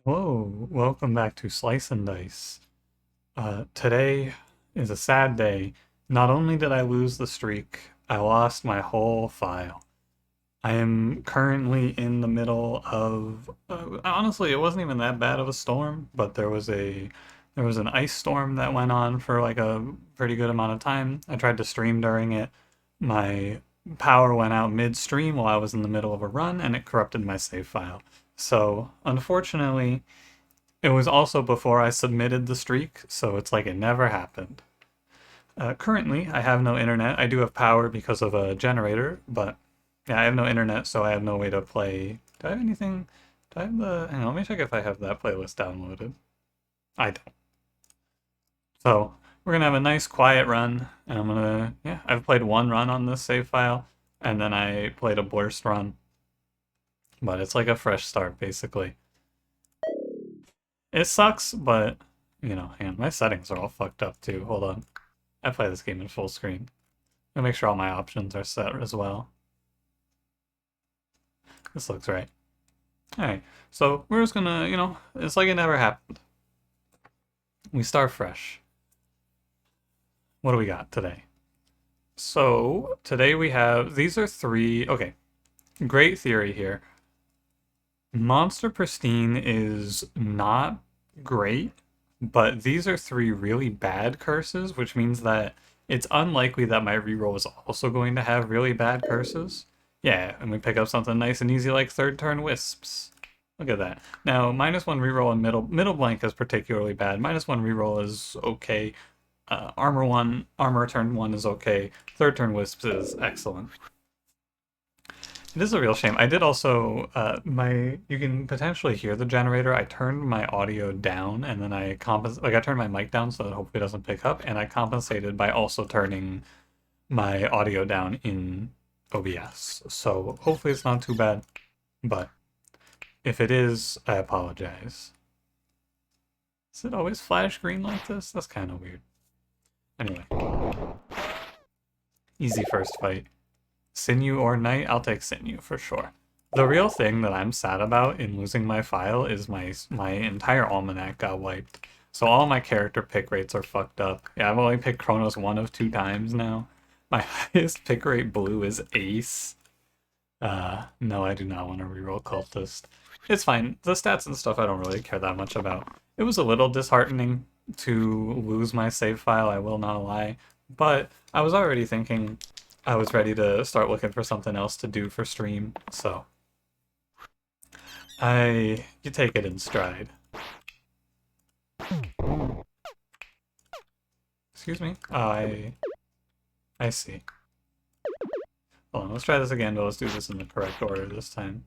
Whoa, welcome back to Slice and Dice. Today is a sad day. Not only did I lose the streak, I lost my whole file. I am currently in the middle of, honestly, it wasn't even that bad of a storm, but there was an ice storm that went on for like a pretty good amount of time. I tried to stream during it. My power went out midstream while I was in the middle of a run, and it corrupted my save file. So, unfortunately, it was also before I submitted the streak, so it's like it never happened. Currently, I have no internet. I do have power because of a generator, but yeah, I have no internet, so I have no way to play. Do I have anything? Do I have the? Hang on, let me check if I have that playlist downloaded. I don't. So we're gonna have a nice quiet run, and yeah, I've played one run on this save file, and then I played a burst run, but it's like a fresh start basically. It sucks, but hang on, my settings are all fucked up too. Hold on. I play this game in full screen. I'll make sure all my options are set as well. This looks right. Alright, so we're just gonna, it's like it never happened. We start fresh. What do we got today? So, today we have, these are three, okay, great theory here. Monster Pristine is not great, but these are three really bad curses, which means that it's unlikely that my reroll is also going to have really bad curses. Yeah, and we pick up something nice and easy like third turn wisps. Look at that. Now, -1 reroll and middle blank is particularly bad. -1 reroll is okay. Armor turn 1 is okay. Third turn wisps is excellent. It is a real shame. I did also you can potentially hear the generator. I turned my audio down and then I I turned my mic down so that hopefully it doesn't pick up, and I compensated by also turning my audio down in OBS. So hopefully it's not too bad, but if it is, I apologize. Does it always flash green like this? That's kind of weird. Anyway, easy first fight. Sinew or Knight? I'll take Sinew for sure. The real thing that I'm sad about in losing my file is my entire almanac got wiped. So all my character pick rates are fucked up. Yeah, I've only picked Kronos one of two times now. My highest pick rate blue is Ace. No, I do not want to reroll Cultist. It's fine. The stats and stuff I don't really care that much about. It was a little disheartening to lose my save file, I will not lie. But I was already thinking I was ready to start looking for something else to do for stream, so you take it in stride. Excuse me? I see. Hold on, let's try this again, but let's do this in the correct order this time.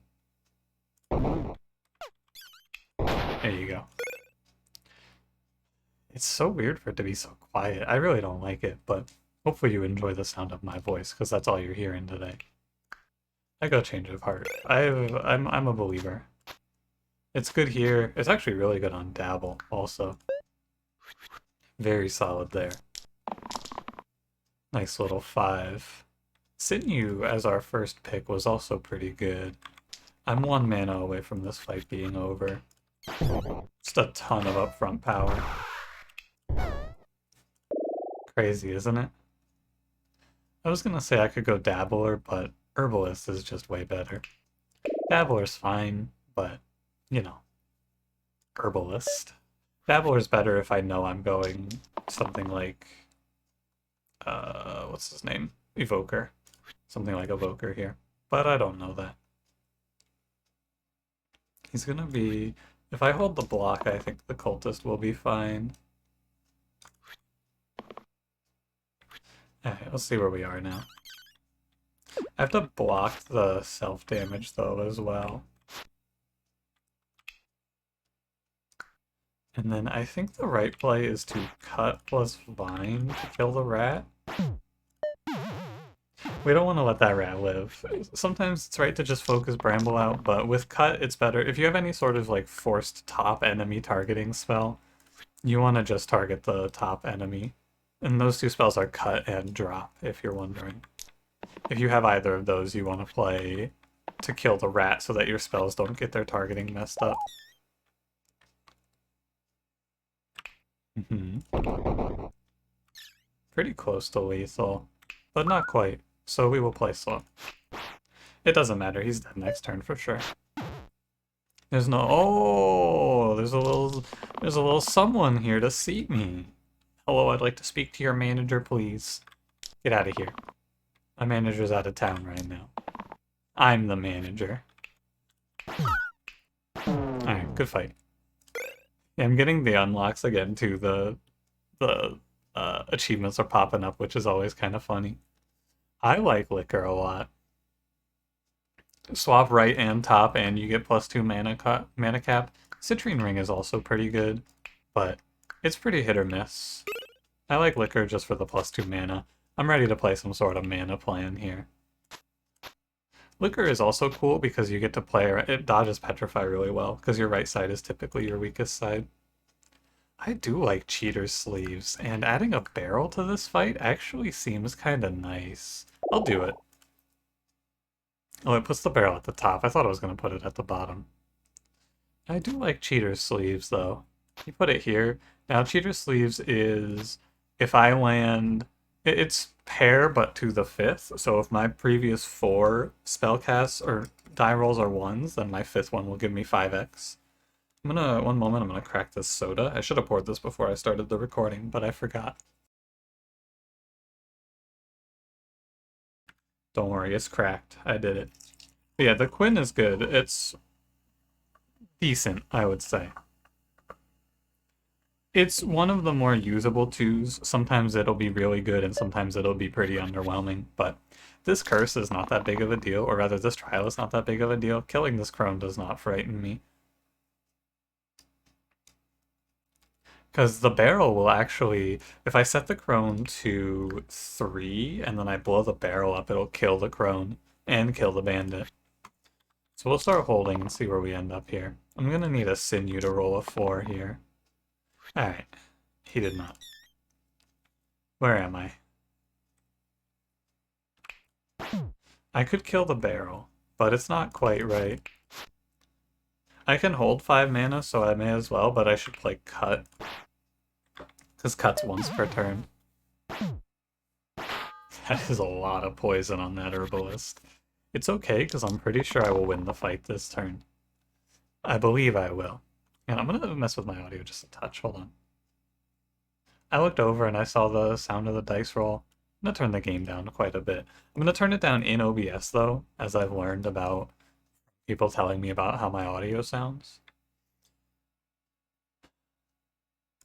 There you go. It's so weird for it to be so quiet. I really don't like it, but hopefully you enjoy the sound of my voice, because that's all you're hearing today. I go Change of Heart. I'm a believer. It's good here. It's actually really good on Dabble, also. Very solid there. Nice little 5. Sinew as our first pick was also pretty good. I'm 1 mana away from this fight being over. Just a ton of upfront power. Crazy, isn't it? I was gonna say I could go Dabbler, but Herbalist is just way better. Dabbler's fine, but, Herbalist. Dabbler's better if I know I'm going something like, what's his name? Evoker. Something like Evoker here. But I don't know that. He's gonna be... If I hold the block, I think the Cultist will be fine. Alright, let's see where we are now. I have to block the self-damage, though, as well. And then I think the right play is to cut plus vine to kill the rat. We don't want to let that rat live. Sometimes it's right to just focus Bramble out, but with cut it's better. If you have any sort of like forced top enemy targeting spell, you want to just target the top enemy. And those two spells are cut and drop, if you're wondering. If you have either of those, you want to play to kill the rat so that your spells don't get their targeting messed up. Pretty close to lethal, but not quite. So we will play slow. It doesn't matter. He's dead next turn for sure. There's no. Oh, there's a little someone here to seat me. Hello, I'd like to speak to your manager, please. Get out of here. My manager's out of town right now. I'm the manager. Alright, good fight. Yeah, I'm getting the unlocks again too. The achievements are popping up, which is always kind of funny. I like Liquor a lot. Swap right and top, and you get +2 mana cap. Citrine Ring is also pretty good, but it's pretty hit or miss. I like Liquor just for the +2 mana. I'm ready to play some sort of mana plan here. Liquor is also cool because you get to play, it dodges Petrify really well, because your right side is typically your weakest side. I do like Cheater's Sleeves, and adding a barrel to this fight actually seems kind of nice. I'll do it. Oh, it puts the barrel at the top. I thought I was going to put it at the bottom. I do like Cheater's Sleeves, though. You put it here. Now, Cheater's Sleeves is if I land... It's pair, but to the 5th. So if my previous 4 spellcasts or die rolls are 1s, then my 5th one will give me 5x. One moment, I'm gonna crack this soda. I should have poured this before I started the recording, but I forgot. Don't worry, it's cracked. I did it. But yeah, the Quinn is good. It's decent, I would say. It's one of the more usable 2s. Sometimes it'll be really good and sometimes it'll be pretty underwhelming, but this curse is not that big of a deal, or rather this trial is not that big of a deal. Killing this crone does not frighten me. Because the barrel will actually, if I set the crone to 3 and then I blow the barrel up, it'll kill the crone and kill the bandit. So we'll start holding and see where we end up here. I'm going to need a sinew to roll a 4 here. Alright. He did not. Where am I? I could kill the barrel, but it's not quite right. I can hold 5 mana, so I may as well, but I should play Cut. Because Cut's once per turn. That is a lot of poison on that Herbalist. It's okay, because I'm pretty sure I will win the fight this turn. I believe I will. And I'm going to mess with my audio just a touch. Hold on. I looked over and I saw the sound of the dice roll. I'm going to turn the game down quite a bit. I'm going to turn it down in OBS, though, as I've learned about people telling me about how my audio sounds.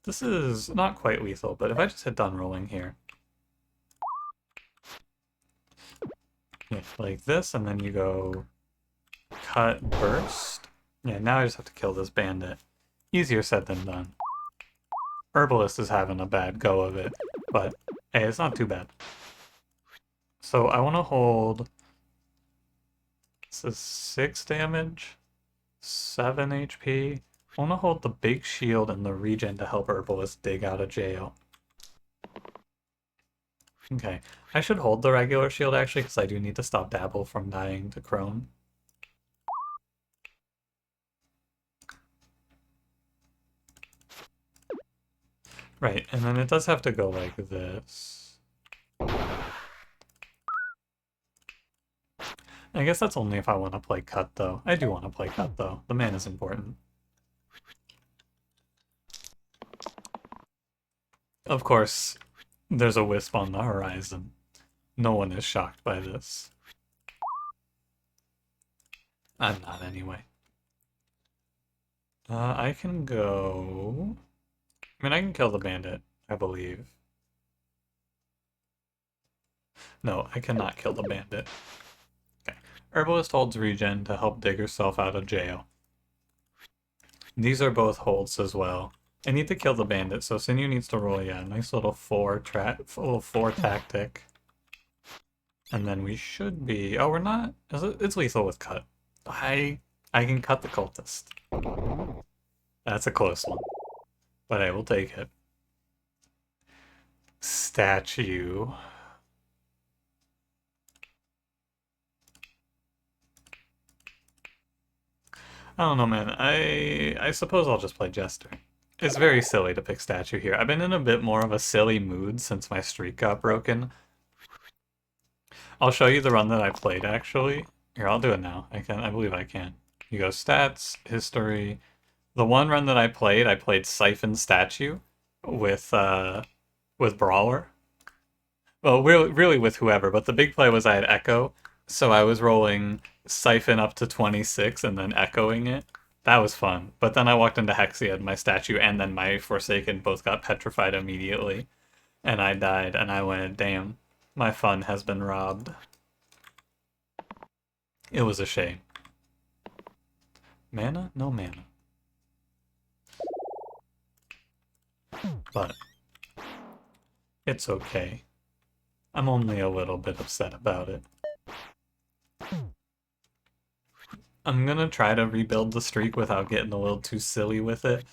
This is not quite lethal, but if I just hit done rolling here. Yeah, like this, and then you go cut, burst. Yeah, now I just have to kill this bandit. Easier said than done. Herbalist is having a bad go of it, but hey, it's not too bad. So I want to hold... This is 6 damage, 7 HP. I want to hold the big shield and the regen to help Herbalist dig out of jail. Okay, I should hold the regular shield actually, because I do need to stop Dabble from dying to Crone. Right, and then it does have to go like this. I guess that's only if I want to play Cut, though. I do want to play Cut, though. The man is important. Of course, there's a wisp on the horizon. No one is shocked by this. I'm not, anyway. I can go... I mean, I can kill the bandit, I believe. No, I cannot kill the bandit. Okay. Herbalist holds regen to help dig herself out of jail. These are both holds as well. I need to kill the bandit, so Sinew needs to roll, yeah, nice little 4 tactic. And then we should be... Oh, we're not... It's lethal with Cut. I can cut the cultist. That's a close one. But I will take it. Statue. I don't know, man. I suppose I'll just play Jester. It's very silly to pick statue here. I've been in a bit more of a silly mood since my streak got broken. I'll show you the run that I played, actually. Here, I'll do it now. I believe I can. You go stats, history. The one run that I played Siphon Statue with Brawler. Well, really with whoever, but the big play was I had Echo, so I was rolling Siphon up to 26 and then echoing it. That was fun. But then I walked into Hexia and my statue and then my Forsaken both got petrified immediately. And I died and I went, damn, my fun has been robbed. It was a shame. Mana? No mana. But it's okay. I'm only a little bit upset about it. I'm gonna try to rebuild the streak without getting a little too silly with it,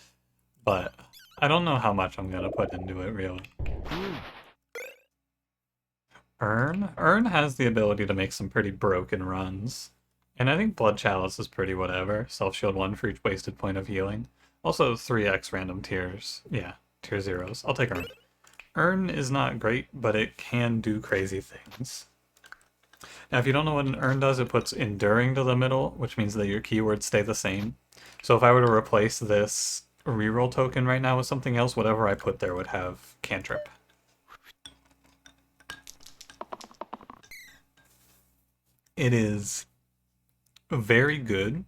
but I don't know how much I'm gonna put into it, really. Urn? Urn has the ability to make some pretty broken runs. And I think Blood Chalice is pretty whatever. Self-shield 1 for each wasted point of healing. Also 3x random tiers. Yeah, tier 0s. I'll take Urn. Urn is not great, but it can do crazy things. Now, if you don't know what an Urn does, it puts Enduring to the middle, which means that your keywords stay the same. So if I were to replace this reroll token right now with something else, whatever I put there would have Cantrip. It is very good.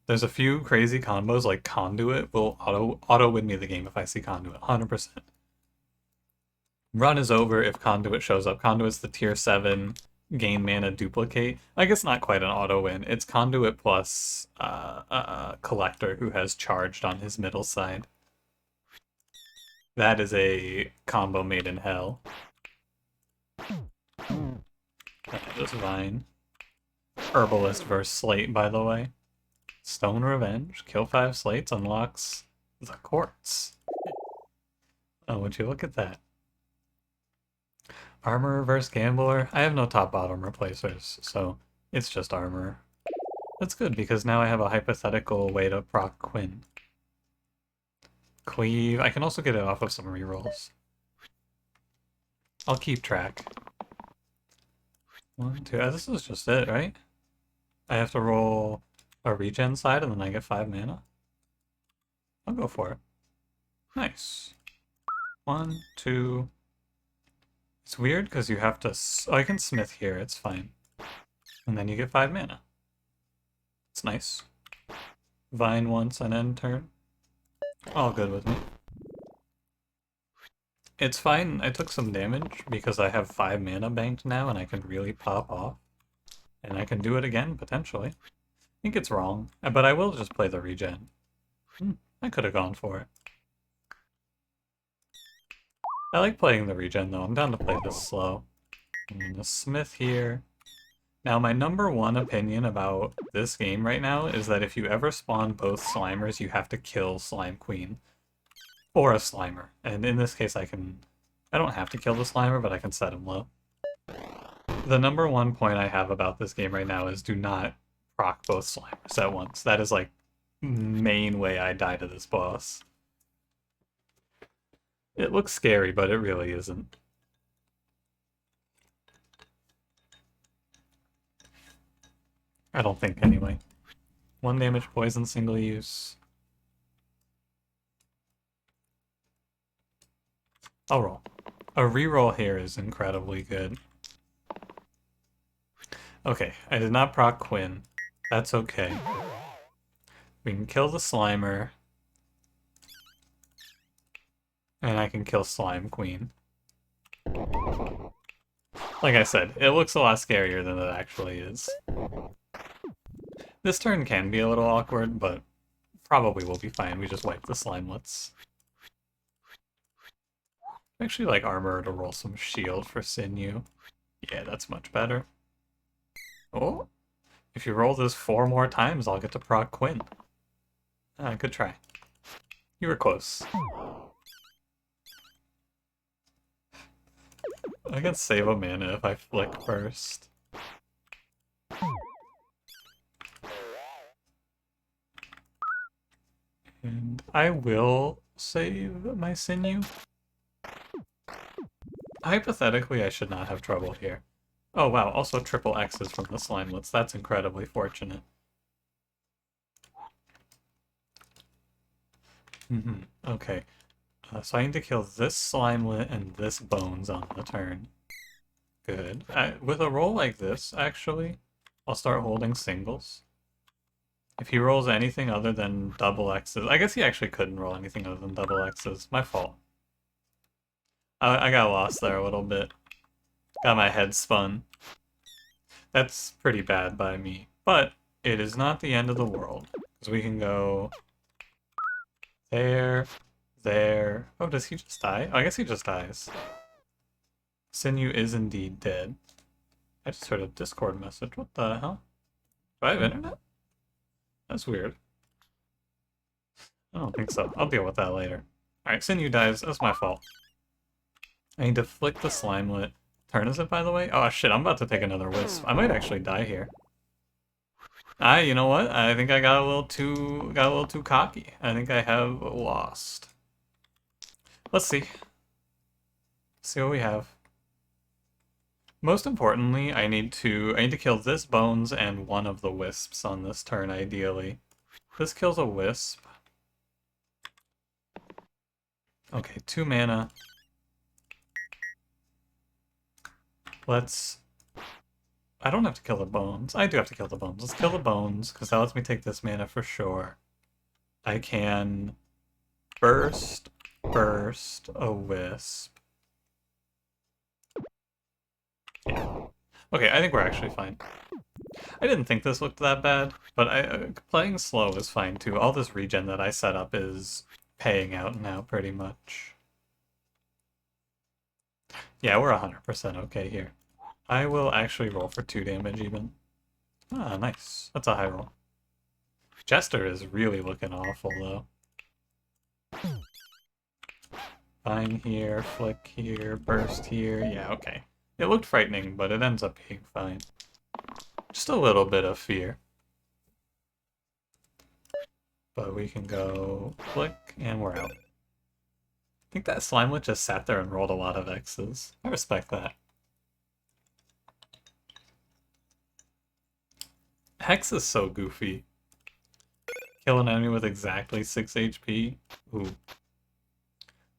There's a few crazy combos, like Conduit will auto win me the game if I see Conduit, 100%. Run is over if Conduit shows up. Conduit's the tier 7 gain mana duplicate. I guess not quite an auto win. It's Conduit plus Collector who has charged on his middle side. That is a combo made in hell. Just Vine. Herbalist versus Slate, by the way. Stone Revenge. Kill 5 slates, unlocks the Quartz. Oh, would you look at that. Armor versus Gambler. I have no top bottom replacers, so it's just Armor. That's good, because now I have a hypothetical way to proc Quinn. Cleave. I can also get it off of some rerolls. I'll keep track. 1, 2. This is just it, right? I have to roll a regen side and then I get 5 mana. I'll go for it. Nice. 1, 2. It's weird because you have to... Oh, I can smith here, it's fine. And then you get 5 mana. It's nice. Vine once and end turn. All good with me. It's fine, I took some damage because I have 5 mana banked now and I can really pop off. And I can do it again, potentially. I think it's wrong, but I will just play the regen. I could have gone for it. I like playing the regen though, I'm down to play this slow. And the smith here. Now my number one opinion about this game right now is that if you ever spawn both Slimers, you have to kill Slime Queen. Or a Slimer. And in this case I don't have to kill the Slimer, but I can set him low. The number one point I have about this game right now is do not proc both Slimers at once. That is like main way I die to this boss. It looks scary, but it really isn't. I don't think, anyway. 1 damage poison, single use. I'll roll. A reroll here is incredibly good. Okay, I did not proc Quinn. That's okay. We can kill the Slimer. And I can kill Slime Queen. Like I said, it looks a lot scarier than it actually is. This turn can be a little awkward, but probably will be fine. We just wipe the Slimelets. I actually like Armor to roll some shield for Sinew. Yeah, that's much better. Oh, if you roll this 4 more times, I'll get to proc Quinn. Good try. You were close. I can save a mana if I flick first. And I will save my sinew. Hypothetically, I should not have trouble here. Oh wow, also triple X's from the Slimelets. That's incredibly fortunate. Okay, so I need to kill this Slimelet and this Bones on the turn. Good. With a roll like this, actually, I'll start holding singles. If he rolls anything other than double X's, I guess he actually couldn't roll anything other than double X's. My fault. I got lost there a little bit. Got my head spun. That's pretty bad by me. But it is not the end of the world. Because we can go there, there. Oh, does he just die? Oh, I guess he just dies. Sinew is indeed dead. I just heard a Discord message. What the hell? Do I have internet? That's weird. I don't think so. I'll deal with that later. Alright, Sinew dies. That's my fault. I need to flick the Slimelet. Turn is it, by the way? Oh shit, I'm about to take another Wisp. I might actually die here. You know what? I think I got a little too cocky. I think I have lost. Let's see. See what we have. Most importantly, I need to kill this Bones and one of the Wisps on this turn, ideally. This kills a Wisp. Okay, 2 mana. Let's... I don't have to kill the Bones. I do have to kill the Bones. Let's kill the Bones, because that lets me take this mana for sure. I can burst a Wisp. Yeah. Okay, I think we're actually fine. I didn't think this looked that bad, but playing slow is fine too. All this regen that I set up is paying out now pretty much. Yeah, we're 100% okay here. I will actually roll for 2 damage even. Ah, nice. That's a high roll. Jester is really looking awful though. Fine here, flick here, burst here. Yeah, okay. It looked frightening, but it ends up being fine. Just a little bit of fear. But we can go flick, and we're out. I think that Slimelet just sat there and rolled a lot of X's. I respect that. Hex is so goofy. Kill an enemy with exactly 6 HP? Ooh.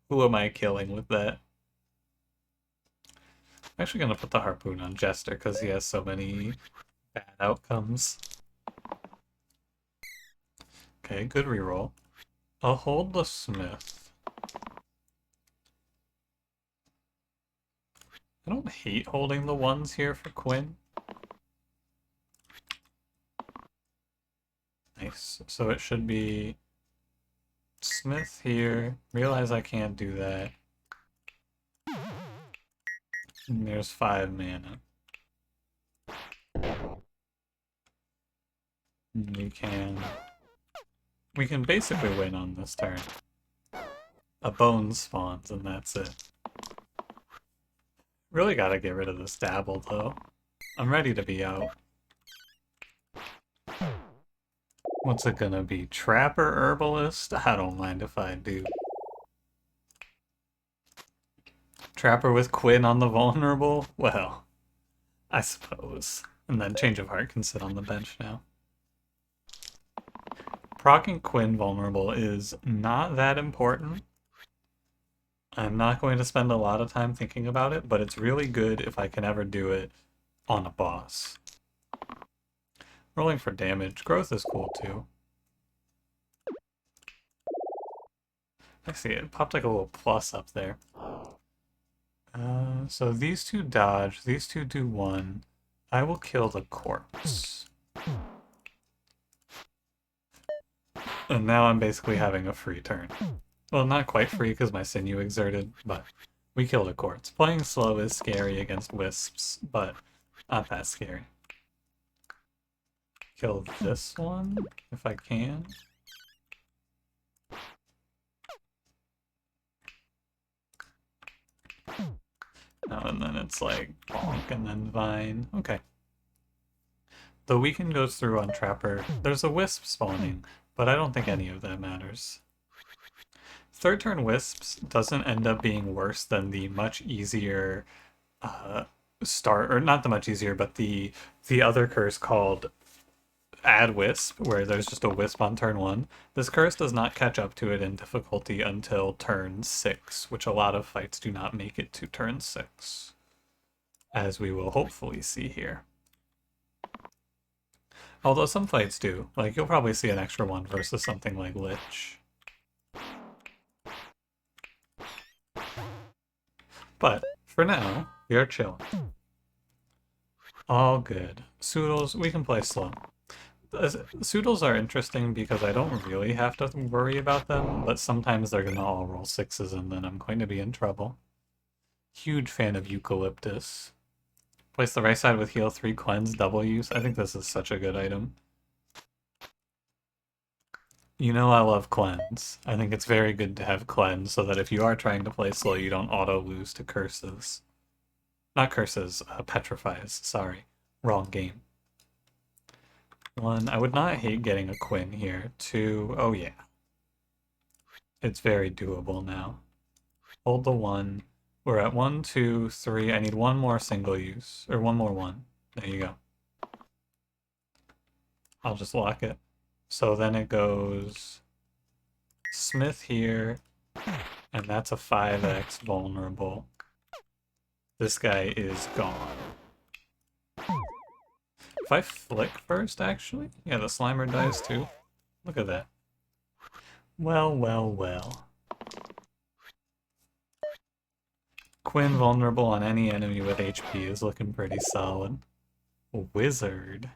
Who am I killing with that? I'm actually gonna put the Harpoon on Jester because he has so many bad outcomes. Okay, good reroll. I'll hold the Smith. I don't hate holding the ones here for Quinn. Nice. So it should be Smith here. Realize I can't do that. And there's 5 mana. And we can basically win on this turn. A Bone spawns and that's it. Really gotta get rid of this Dabble though. I'm ready to be out. What's it gonna be? Trapper Herbalist? I don't mind if I do. Trapper with Quinn on the vulnerable? Well, I suppose. And then Change of Heart can sit on the bench now. Proccing Quinn vulnerable is not that important. I'm not going to spend a lot of time thinking about it, but it's really good if I can ever do it on a boss. Rolling for damage. Growth is cool too. I see it popped like a little plus up there. So these two dodge, these two do 1. I will kill the corpse. And now I'm basically having a free turn. Well, not quite free because my sinew exerted, but we killed a corpse. Playing slow is scary against wisps, but not that scary. Kill this one, if I can. Oh, and then it's like bonk and then vine. Okay. The weekend goes through on Trapper. There's a wisp spawning. but I don't think any of that matters. Third turn Wisps doesn't end up being worse than the much easier start, or not the much easier, but the other curse called Add Wisp, where there's just a Wisp on turn 1. This curse does not catch up to it in difficulty until turn 6, which a lot of fights do not make it to turn 6, as we will hopefully see here. Although some fights do. Like, you'll probably see an extra one versus something like Lich. But, for now, we are chilling. All good. Soodles, we can play slow. Soodles are interesting because I don't really have to worry about them, but sometimes they're gonna all roll 6s and then I'm going to be in trouble. Huge fan of Eucalyptus. Place the right side with heal 3, cleanse, double use. I think this is such a good item. You know I love cleanse. I think it's very good to have cleanse so that if you are trying to play slow, you don't auto-lose to curses. Not curses, petrifies, sorry. Wrong game. 1, I would not hate getting a Quinn here. 2, oh yeah. It's very doable now. Hold the 1. We're at 1, 2, 3. I need one more single use. Or one more 1. There you go. I'll just lock it. So then it goes Smith here, and that's a 5x vulnerable. This guy is gone. If I flick first, actually? Yeah, the Slimer dies too. Look at that. Well, well, well. Quinn vulnerable on any enemy with HP is looking pretty solid. Wizard.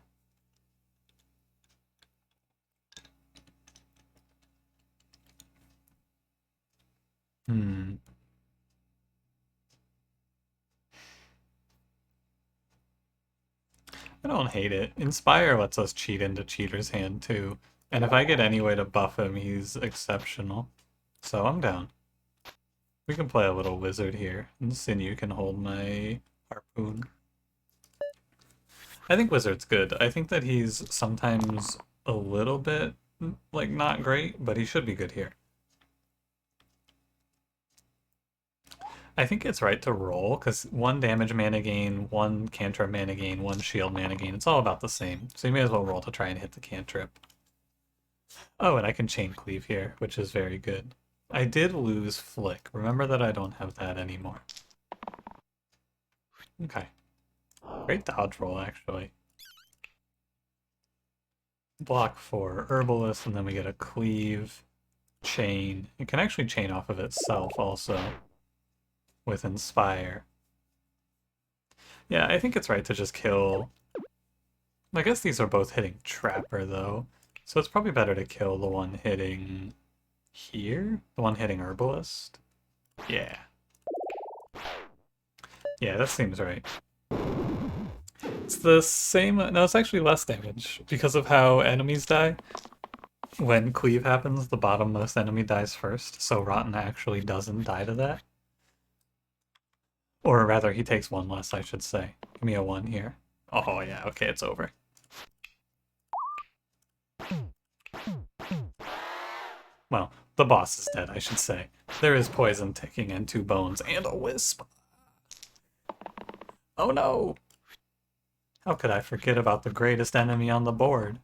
I don't hate it. Inspire lets us cheat into Cheater's hand too. And if I get any way to buff him, he's exceptional. So I'm down. We can play a little wizard here, and Sinew can hold my harpoon. I think wizard's good. I think that he's sometimes a little bit, like, not great, but he should be good here. I think it's right to roll, because 1 damage mana gain, 1 cantrip mana gain, 1 shield mana gain. It's all about the same. So you may as well roll to try and hit the cantrip. Oh, and I can chain cleave here, which is very good. I did lose flick. Remember that I don't have that anymore. Okay. Great dodge roll, actually. Block for Herbalist, and then we get a cleave, chain. It can actually chain off of itself also with Inspire. Yeah, I think it's right to just kill... I guess these are both hitting Trapper, though. So it's probably better to kill the one hitting here? The one hitting Herbalist? Yeah. Yeah, that seems right. It's the same... No, it's actually less damage because of how enemies die. When cleave happens, the bottommost enemy dies first, so Rotten actually doesn't die to that. Or rather, he takes 1 less, I should say. Give me a 1 here. Oh yeah, okay, it's over. Well, the boss is dead, I should say. There is poison ticking and 2 bones and a wisp. Oh no! How could I forget about the greatest enemy on the board?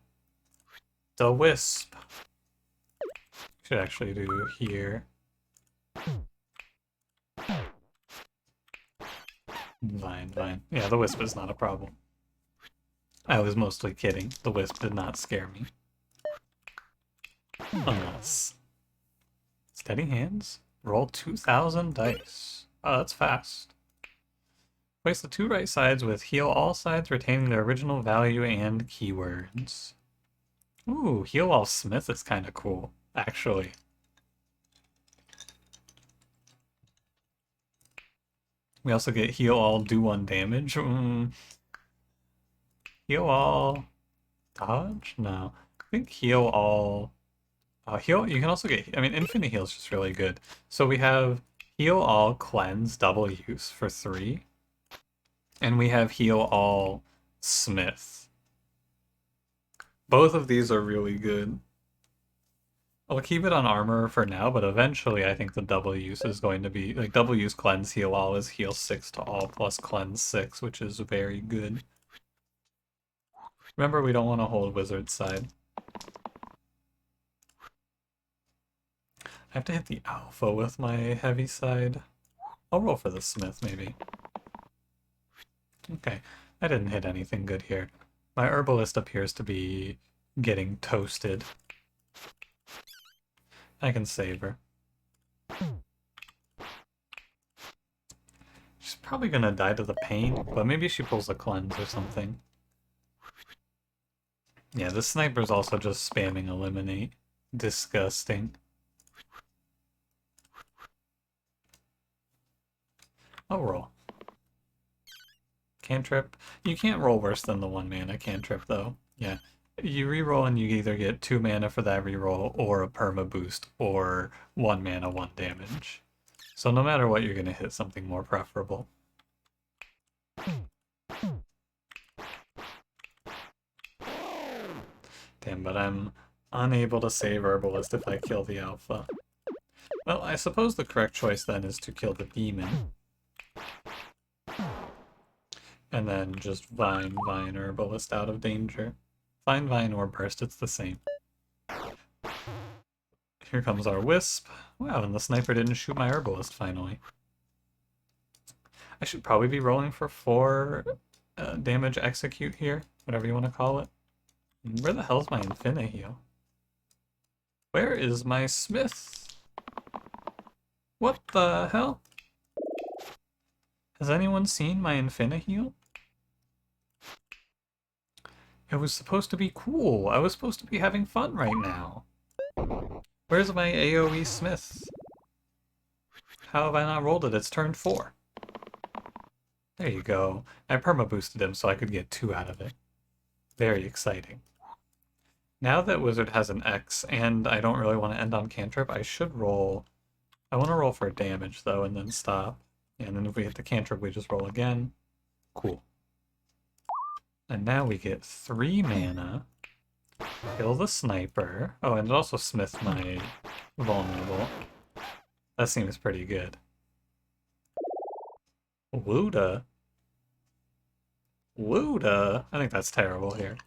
The wisp. Should actually do here. Fine, fine. Yeah, the wisp is not a problem. I was mostly kidding. The wisp did not scare me. Unless... Steady hands? Roll 2,000 dice. Oh, that's fast. Place the 2 right sides with heal all sides, retaining their original value and keywords. Ooh, heal all Smith is kind of cool, actually. We also get heal all, do 1 damage. Heal all... Dodge? No. I think heal all... heal, you can also get... I mean, infinite heal is just really good. So we have heal all, cleanse, double use for 3. And we have heal all, Smith. Both of these are really good. I'll keep it on armor for now, but eventually I think the double use is going to be, like, double use cleanse heal all is heal 6 to all plus cleanse 6, which is very good. Remember, we don't want to hold wizard side. I have to hit the alpha with my heavy side. I'll roll for the smith, maybe. Okay, I didn't hit anything good here. My herbalist appears to be getting toasted. I can save her. She's probably gonna die to the pain, but maybe she pulls a cleanse or something. Yeah, the sniper's also just spamming eliminate. Disgusting. I'll roll. Cantrip. You can't roll worse than the 1 mana cantrip, though. Yeah. You reroll and you either get 2 mana for that reroll, or a perma boost, or 1 mana, 1 damage. So no matter what, you're gonna hit something more preferable. Damn, but I'm unable to save Herbalist if I kill the alpha. Well, I suppose the correct choice then is to kill the demon. And then just Vine Herbalist out of danger. Vine or Burst, it's the same. Here comes our Wisp. Wow, and the sniper didn't shoot my Herbalist finally. I should probably be rolling for 4 damage execute here, whatever you want to call it. Where the hell's my Infinite Heal? Where is my Smith? What the hell? Has anyone seen my Infinite Heal? It was supposed to be cool. I was supposed to be having fun right now. Where's my AoE Smith? How have I not rolled it? It's turn 4. There you go. I perma boosted him so I could get 2 out of it. Very exciting. Now that Wizard has an X, and I don't really want to end on cantrip, I should roll... I want to roll for damage, though, and then stop. And then if we hit the cantrip, we just roll again. Cool. And now we get 3 mana. Kill the sniper. Oh, and it also smith my vulnerable. That seems pretty good. Wuda? Wuda? I think that's terrible here.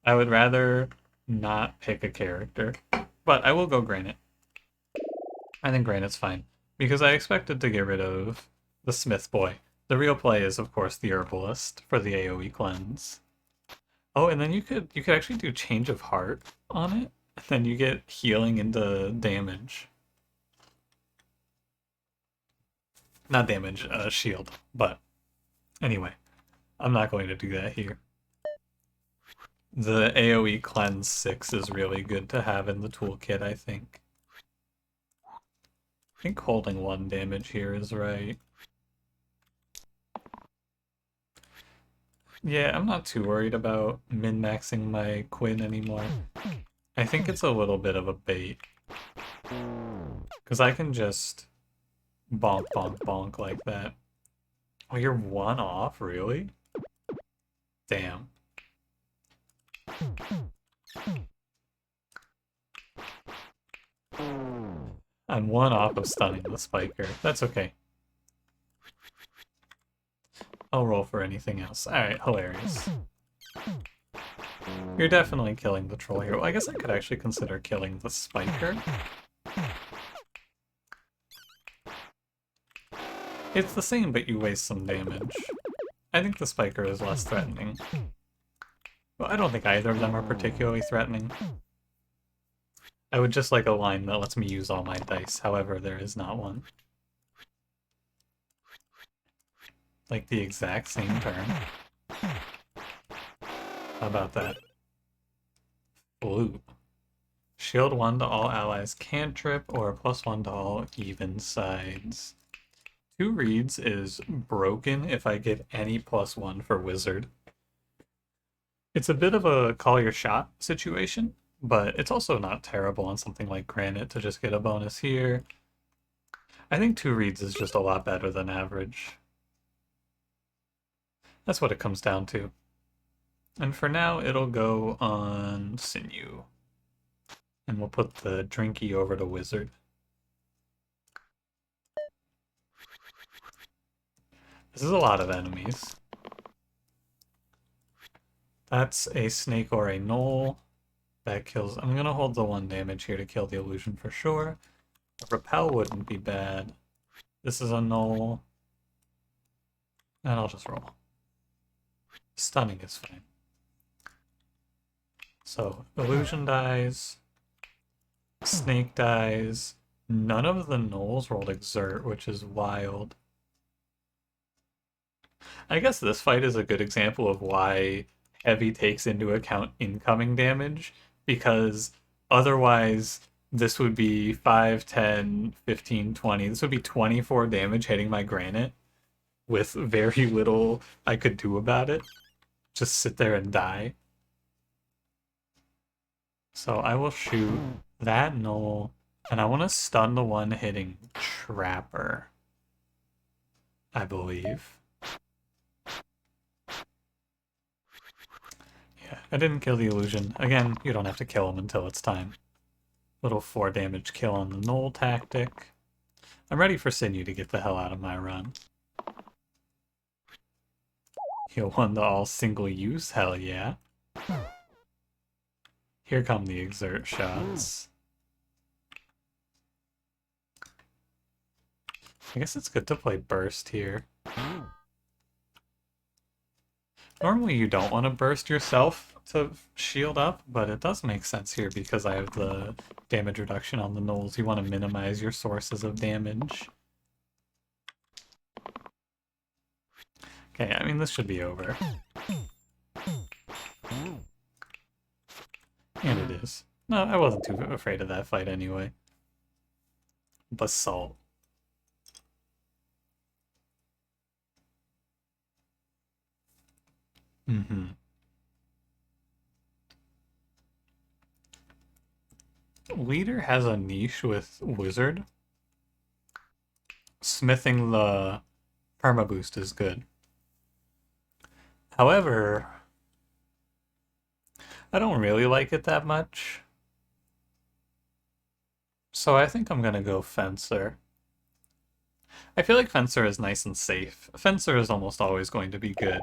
I would rather not pick a character, but I will go Granite. I think Granite's fine, because I expected to get rid of the Smith boy. The real play is, of course, the Herbalist for the AoE cleanse. Oh, and then you could actually do Change of Heart on it, and then you get healing into damage. Not damage, shield, but anyway, I'm not going to do that here. The AoE cleanse 6 is really good to have in the toolkit, I think. I think holding 1 damage here is right. Yeah, I'm not too worried about min-maxing my Quinn anymore. I think it's a little bit of a bait. Because I can just bonk, bonk, bonk like that. Oh, you're 1 off? Really? Damn. I'm 1 off of stunning the spiker. That's okay. I'll roll for anything else. Alright, hilarious. You're definitely killing the troll here. Well, I guess I could actually consider killing the spiker. It's the same, but you waste some damage. I think the spiker is less threatening. Well, I don't think either of them are particularly threatening. I would just like a line that lets me use all my dice, however there is not one. Like the exact same turn. How about that? Blue. Shield 1 to all allies cantrip, or +1 to all even sides. 2 reads is broken if I get any +1 for wizard. It's a bit of a call your shot situation, but it's also not terrible on something like Granite to just get a bonus here. I think 2 reads is just a lot better than average. That's what it comes down to. And for now, it'll go on Sinew. And we'll put the Drinky over to Wizard. This is a lot of enemies. That's a snake or a knoll. That kills. I'm gonna hold the 1 damage here to kill the illusion for sure. A repel wouldn't be bad. This is a knoll. And I'll just roll. Stunning is fine. So, illusion dies. Snake dies. None of the gnolls rolled exert, which is wild. I guess this fight is a good example of why heavy takes into account incoming damage, because otherwise this would be 5, 10, 15, 20. This would be 24 damage hitting my granite with very little I could do about it. Just sit there and die. So I will shoot that gnoll, and I want to stun the one hitting Trapper, I believe. Yeah, I didn't kill the illusion. Again, you don't have to kill him until it's time. Little 4 damage kill on the gnoll tactic. I'm ready for Sinew to get the hell out of my run. Heal 1 to all single use? Hell yeah. Here come the exert shots. I guess it's good to play burst here. Normally you don't want to burst yourself to shield up, but it does make sense here because I have the damage reduction on the gnolls. You want to minimize your sources of damage. Okay, I mean, this should be over. And it is. No, I wasn't too afraid of that fight anyway. Basalt. Leader has a niche with Wizard. Smithing the perma boost is good. However, I don't really like it that much. So I think I'm gonna go Fencer. I feel like Fencer is nice and safe. Fencer is almost always going to be good.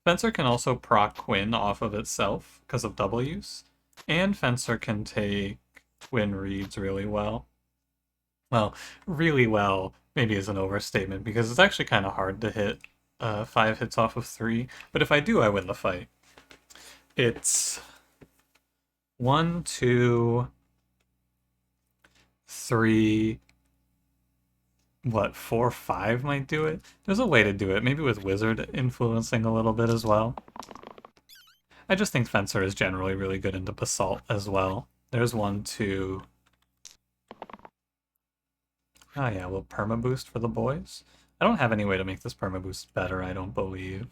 Fencer can also proc Quinn off of itself because of double use. And Fencer can take Quinn reads really well. Well, really well maybe is an overstatement because it's actually kind of hard to hit 5 hits off of 3. But if I do, I win the fight. It's 1, 2, 3, what, 4, 5 might do it? There's a way to do it, maybe with Wizard influencing a little bit as well. I just think Fencer is generally really good into Basalt as well. There's 1, 2... Oh yeah, well, perma boost for the boys. I don't have any way to make this perma boost better, I don't believe.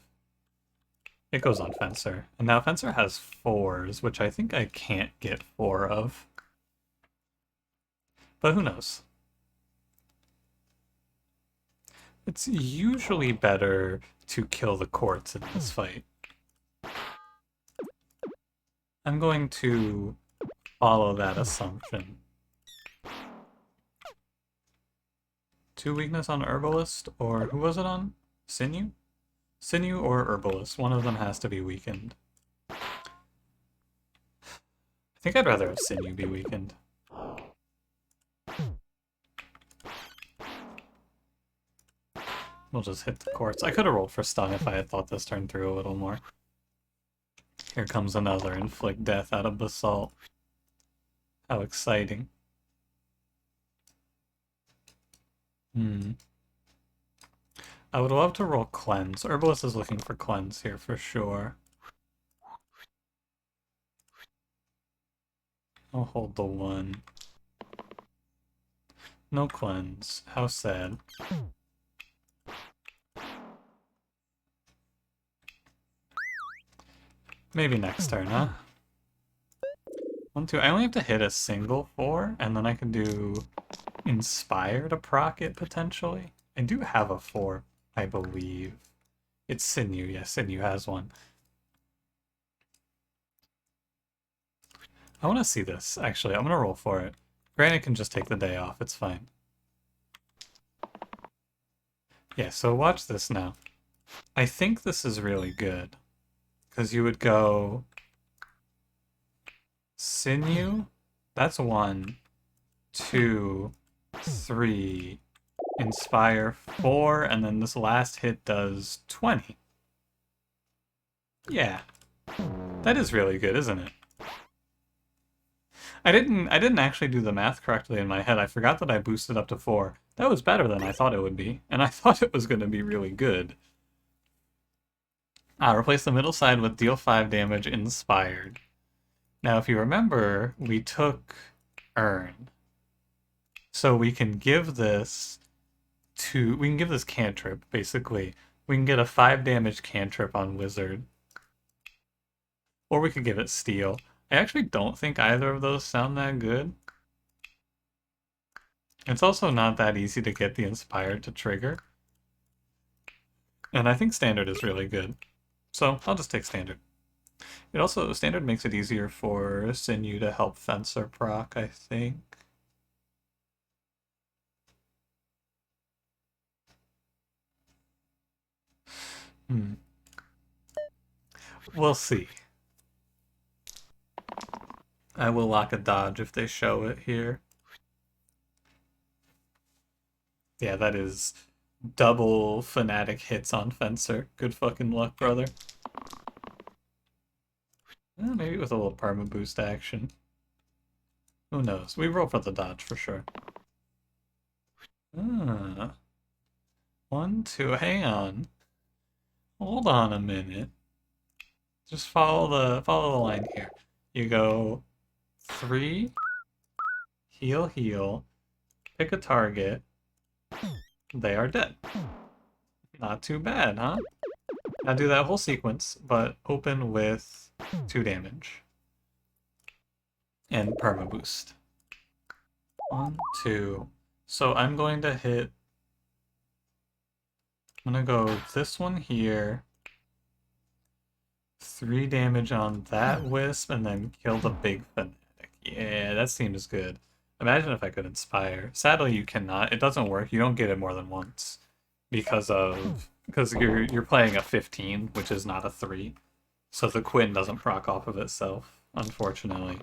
It goes on Fencer. And now Fencer has 4s, which I think I can't get 4 of. But who knows? It's usually better to kill the courts in this fight. I'm going to follow that assumption. 2 weakness on Herbalist, or who was it on? Sinew? Sinew or Herbalist. One of them has to be weakened. I think I'd rather have Sinew be weakened. We'll just hit the courts. I could have rolled for stun if I had thought this turned through a little more. Here comes another inflict death out of Basalt. How exciting. I would love to roll Cleanse. Herbalist is looking for Cleanse here for sure. I'll hold the 1. No Cleanse. How sad. Maybe next turn, huh? 1, 2. I only have to hit a single 4, and then I can do Inspire to proc it, potentially. I do have a 4, I believe. It's Sinew. Yes, Sinew has 1. I want to see this, actually. I'm going to roll for it. Granted can just take the day off. It's fine. Yeah, so watch this now. I think this is really good. Because you would go... Sinew? That's 1, 2, 3. Inspire 4, and then this last hit does 20. Yeah. That is really good, isn't it? I didn't actually do the math correctly in my head. I forgot that I boosted up to 4. That was better than I thought it would be, and I thought it was going to be really good. Replace the middle side with deal 5 damage inspired. Now, if you remember, we took Earn. So we can give this cantrip, basically. We can get a 5 damage cantrip on Wizard. Or we could give it Steel. I actually don't think either of those sound that good. It's also not that easy to get the Inspired to trigger. And I think Standard is really good. So I'll just take Standard. It also, Standard makes it easier for Sinew to help Fencer proc, I think. We'll see. I will lock a dodge if they show it here. Yeah, that is double Fanatic hits on Fencer. Good fucking luck, brother. Maybe with a little Perma Boost action. Who knows? We roll for the dodge for sure. 1, 2, hang on. Hold on a minute. Just follow the line here. You go 3, heal, heal, pick a target. They are dead. Not too bad, huh? Now do that whole sequence, but open with 2 damage. And perma boost. 1, 2. So I'm going to hit... I'm going to go this one here. 3 damage on that wisp, and then kill the big fanatic. Yeah, that seems good. Imagine if I could inspire. Sadly, you cannot. It doesn't work. You don't get it more than once because you're playing a 15, which is not a 3. So the Quinn doesn't proc off of itself, unfortunately.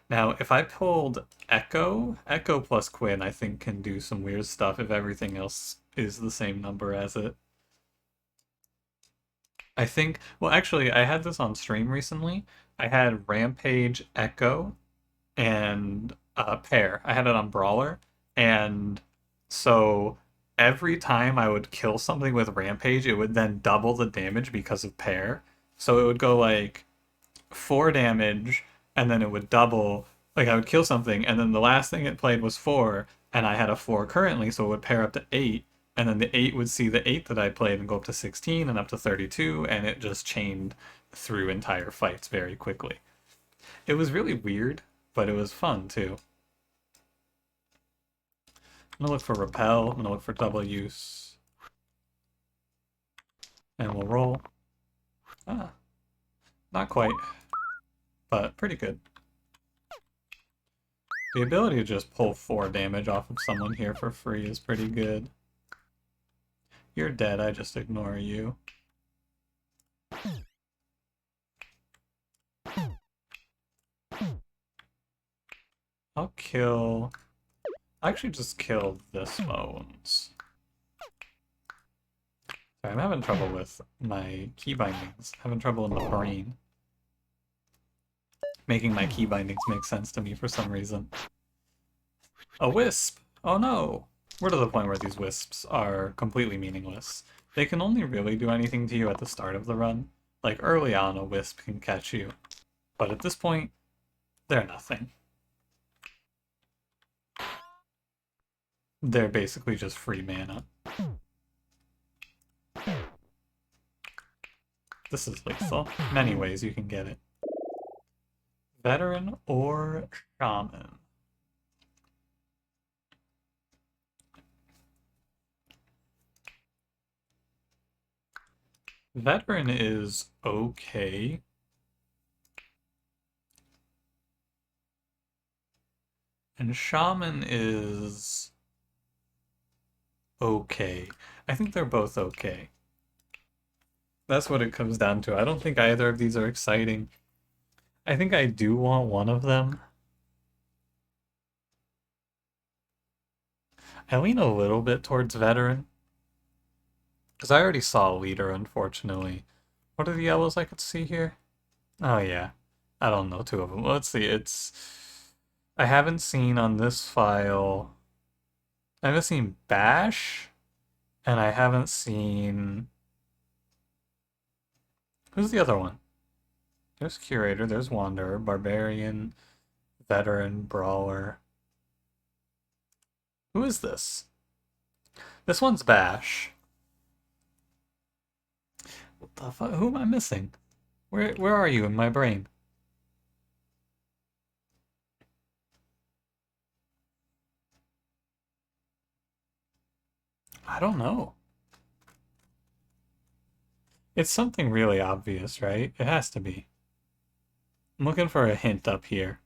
Now, if I pulled Echo plus Quinn, I think can do some weird stuff if everything else is the same number as it. I think, well, actually, I had this on stream recently. I had Rampage, Echo, and Pair. I had it on Brawler, and so every time I would kill something with Rampage, it would then double the damage because of Pair. So it would go like 4 damage, and then it would double. Like I would kill something, and then the last thing it played was 4, and I had a 4 currently, so it would pair up to 8, and then the 8 would see the 8 that I played and go up to 16 and up to 32, and it just chained through entire fights very quickly. It was really weird, but it was fun too. I'm gonna look for repel, I'm gonna look for double use. And we'll roll. Not quite, but pretty good. The ability to just pull 4 damage off of someone here for free is pretty good. You're dead, I just ignore you. I'll actually just kill this bones. Sorry, I'm having trouble with my key bindings. Having trouble in the brain. Making my key bindings make sense to me for some reason. A wisp! Oh no! We're to the point where these wisps are completely meaningless. They can only really do anything to you at the start of the run. Like early on, a wisp can catch you. But at this point, they're nothing. They're basically just free mana. This is lethal. Many ways you can get it. Veteran or Shaman. Veteran is okay. And Shaman is okay. I think they're both okay. That's what it comes down to. I don't think either of these are exciting. I think I do want one of them. I lean a little bit towards veteran. Because I already saw leader, unfortunately. What are the yellows I could see here? Oh, yeah. I don't know, two of them. Let's see, it's... I haven't seen on this file... I haven't seen Bash, and I haven't seen... Who's the other one? There's Curator, there's Wanderer, Barbarian, Veteran, Brawler. Who is this? This one's Bash. What the fuck? Who am I missing? Where are you in my brain? I don't know. It's something really obvious, right? It has to be. I'm looking for a hint up here.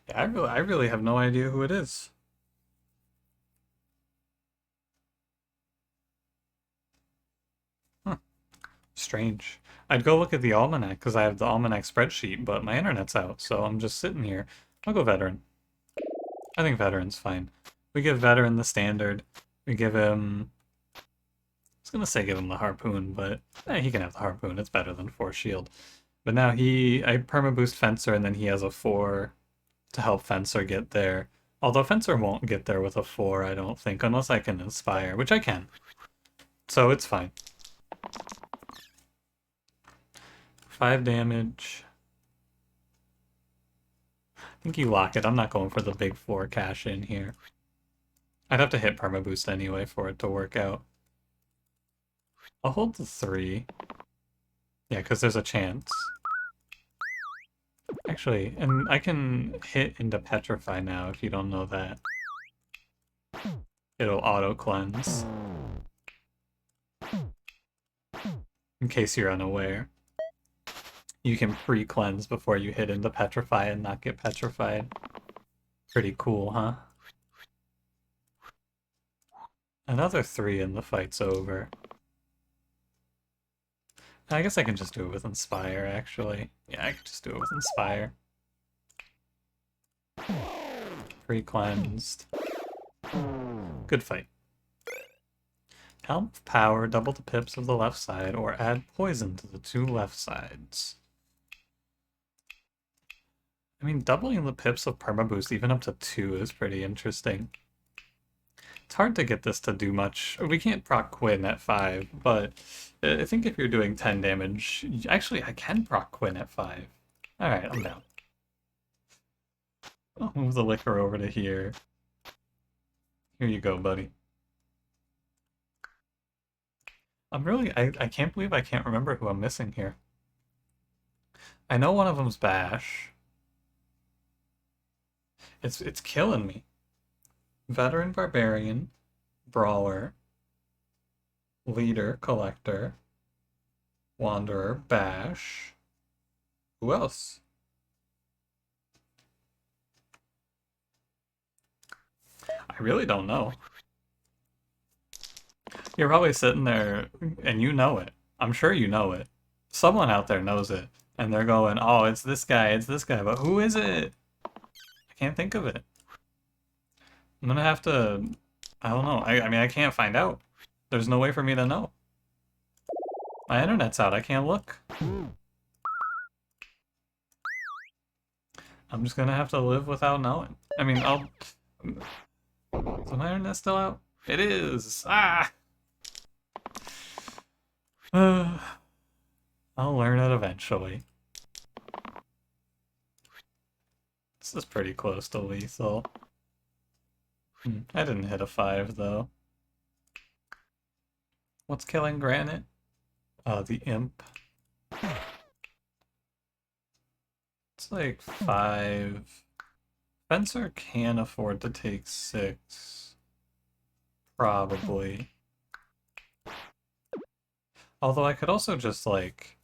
Yeah, I really have no idea who it is. Huh. Strange. I'd go look at the almanac because I have the almanac spreadsheet, but my internet's out, so I'm just sitting here. I'll go veteran. I think veteran's fine. We give veteran the standard. We give him... I was gonna say give him the harpoon, but he can have the harpoon. It's better than force shield. But now I perma boost Fencer, and then he has a 4 to help Fencer get there. Although Fencer won't get there with a 4, I don't think, unless I can inspire, which I can. So it's fine. 5 damage. I think you lock it. I'm not going for the big 4 cash in here. I'd have to hit perma boost anyway for it to work out. I'll hold the 3. Yeah, because there's a chance. Actually, and I can hit into Petrify now if you don't know that. It'll auto-cleanse. In case you're unaware. You can pre-cleanse before you hit into Petrify and not get petrified. Pretty cool, huh? Another 3 and the fight's over. I guess I can just do it with Inspire, actually. Yeah, I can just do it with Inspire. Pre-cleansed. Good fight. Helm of Power, double the pips of the left side, or add poison to the 2 left sides. I mean, doubling the pips of perma boost even up to 2 is pretty interesting. It's hard to get this to do much. We can't proc Quinn at 5, but I think if you're doing 10 damage... Actually, I can proc Quinn at 5. Alright, I'm down. I'll move the liquor over to here. Here you go, buddy. I can't believe I can't remember who I'm missing here. I know one of them's Bash. It's killing me. Veteran Barbarian, Brawler, Leader, Collector, Wanderer, Bash. Who else? I really don't know. You're probably sitting there and you know it. I'm sure you know it. Someone out there knows it. And they're going, oh, it's this guy, but who is it? I can't think of it. I'm gonna have to... I don't know. I mean, I can't find out. There's no way for me to know. My internet's out. I can't look. I'm just gonna have to live without knowing. I mean, I'll... Is my internet still out? It is! Ah! I'll learn it eventually. This is pretty close to lethal. I didn't hit a 5, though. What's killing Granite? The Imp. It's like 5. Fencer can afford to take 6. Probably. Although I could also just, like,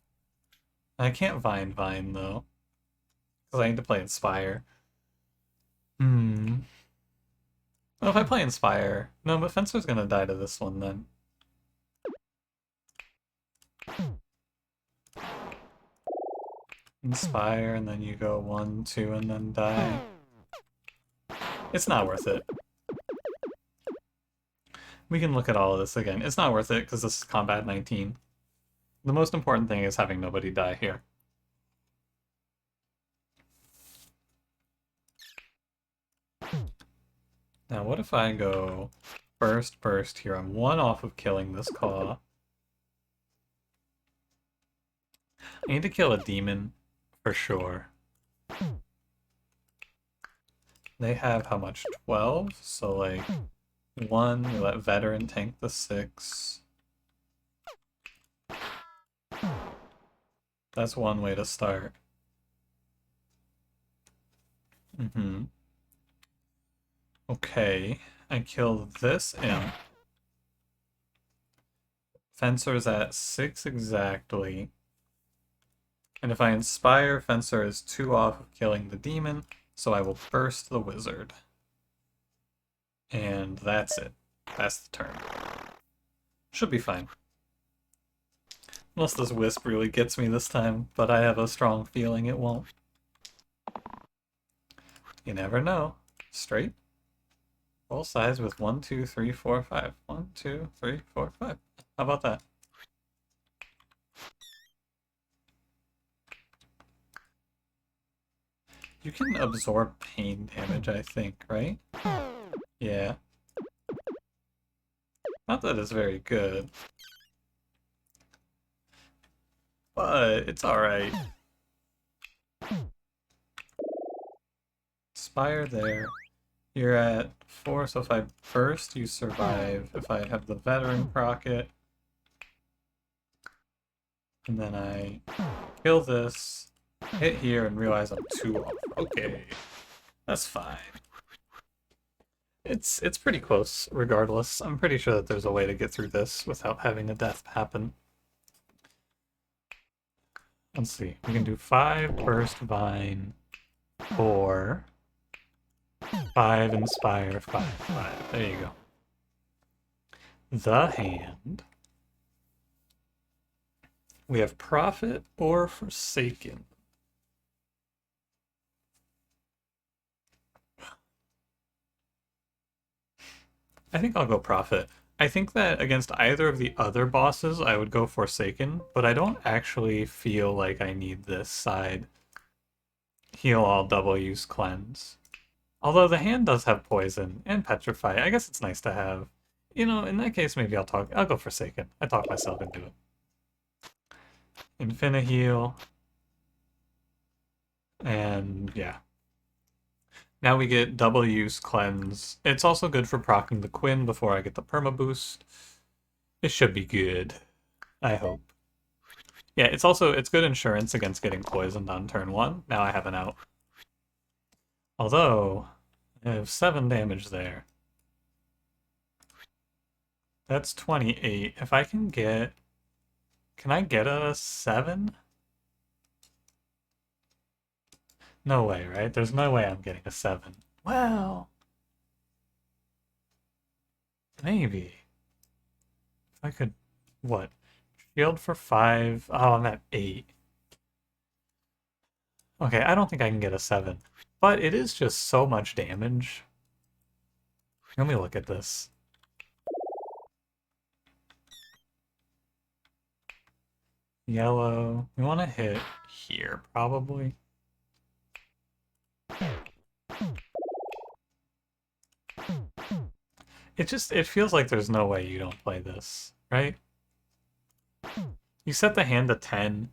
I can't Vine though, because I need to play Inspire. Hmm. Well, if I play Inspire... No, but Fencer's gonna die to this one then. Inspire, and then you go 1, 2, and then die. It's not worth it. We can look at all of this again. It's not worth it because this is Combat 19. The most important thing is having nobody die here. Now, what if I go burst here? I'm 1 off of killing this claw. I need to kill a demon for sure. They have how much? 12? So, like, 1, we let Veteran tank the 6. That's one way to start. Okay, I kill this imp. Fencer's at 6 exactly. And if I inspire, Fencer is 2 off of killing the demon, so I will burst the wizard. And that's it. That's the turn. Should be fine. Unless this Wisp really gets me this time, but I have a strong feeling it won't. You never know. Straight. Roll size with 1, 2, 3, 4, 5. 1, 2, 3, 4, 5. How about that? You can absorb pain damage, I think, right? Yeah. Not that it's very good. But it's alright. Spire there. You're at 4, so if I burst, you survive. If I have the Veteran procket, and then I kill this, hit here, and realize I'm 2 off. Okay, that's fine. It's pretty close, regardless. I'm pretty sure that there's a way to get through this without having a death happen. Let's see. We can do 5 Burst Vine, or 5 Inspire, 5, 5. There you go. The hand. We have Prophet or Forsaken. I think I'll go Prophet. I think that against either of the other bosses, I would go Forsaken, but I don't actually feel like I need this side. Heal all, double use, cleanse. Although the hand does have poison and petrify. I guess it's nice to have. You know, in that case, maybe I'll go Forsaken. I talk myself into it. Heal. And yeah. Now we get double use cleanse. It's also good for proccing the Quinn before I get the perma boost. It should be good. I hope. Yeah, it's good insurance against getting poisoned on turn 1. Now I have an out. Although, I have 7 damage there. That's 28. If I can get... Can I get a 7? No way, right? There's no way I'm getting a 7. Well... Maybe. If I could... What? Shield for 5. Oh, I'm at 8. Okay, I don't think I can get a 7. But it is just so much damage. Let me look at this. Yellow. We want to hit here, probably. It feels like there's no way you don't play this, right? You set the hand to 10.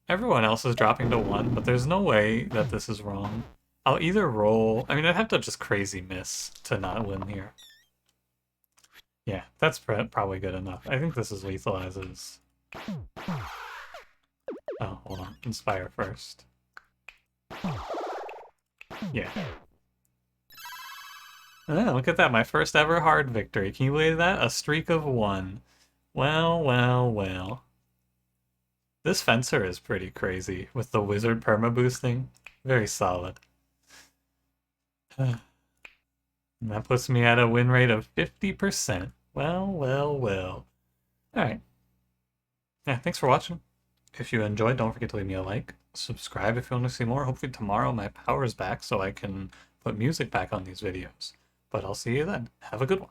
Everyone else is dropping to 1, but there's no way that this is wrong. I'll either roll... I mean, I'd have to just crazy miss to not win here. Yeah, that's probably good enough. I think this is lethal as is. Oh, hold on. Inspire first. Yeah. Oh, look at that. My first ever hard victory. Can you believe that? A streak of 1. Well, well, well. This fencer is pretty crazy with the wizard perma boosting. Very solid. And that puts me at a win rate of 50%. Well, well, well. Alright. Yeah, thanks for watching. If you enjoyed, don't forget to leave me a like. Subscribe if you want to see more. Hopefully tomorrow my power's back so I can put music back on these videos. But I'll see you then. Have a good one.